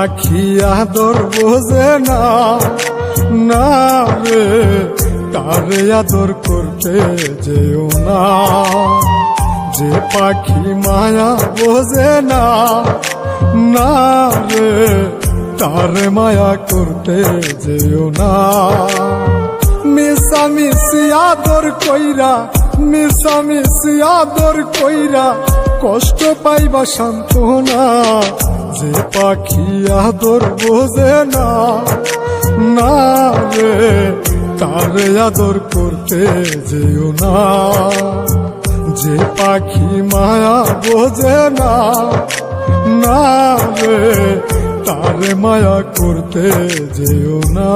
পাখি আদর বোঝে না, না রে তারে আদর করতে যেও না। যে পাখি মায়া বোঝে না, না রে তারে মায়া করতে যেও না। মিশামিশি আদর কইরা, মিশামিশি আদর কইরা কষ্ট পাইবা সান্ত্বনা। যে পাখি আদর বোঝে না, না রে তারে আদর করতে যেও না। যে পাখি মায়া বোঝে না, না রে তারে মায়া করতে যেও না।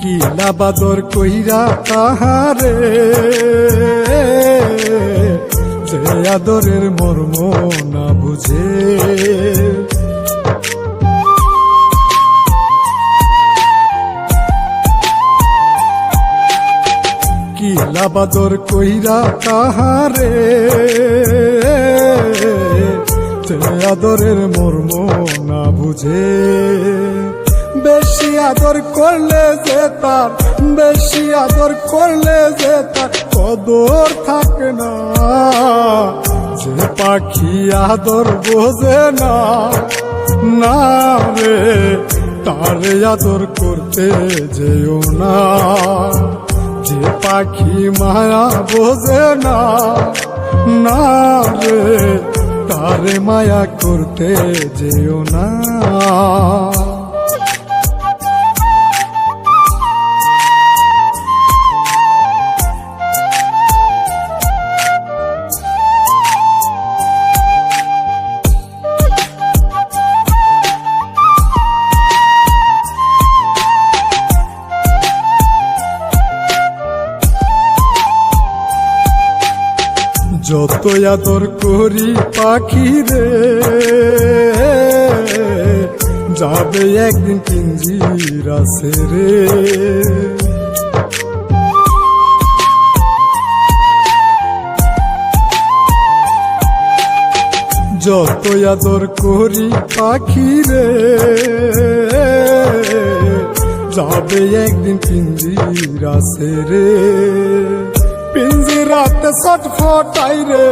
কিলা বাদর কইরা তাহারে, যে আদরের মর্ম না বুঝে। কিলা বাদর কইরা তাহারে, যে আদরের মর্ম না বুঝে। বেশি আদর করলে যে তার, বেশি আদর করলে যে তার কদর থাকে না। যে পাখি আদর বোঝে না, না রে তারে আদর করতে যেও না। যে পাখি মায়া বোঝে না, না রে তারে মায়া করতে যেও না। যত আদর করি পাখি রে, যাবে একদিন পিঞ্জিরা ছেড়ে। যত আদর করি পাখি রে, যাবে একদিন পিঞ্জিরা ছেড়ে। পিঞ্জিরাতে ছটফটাই রে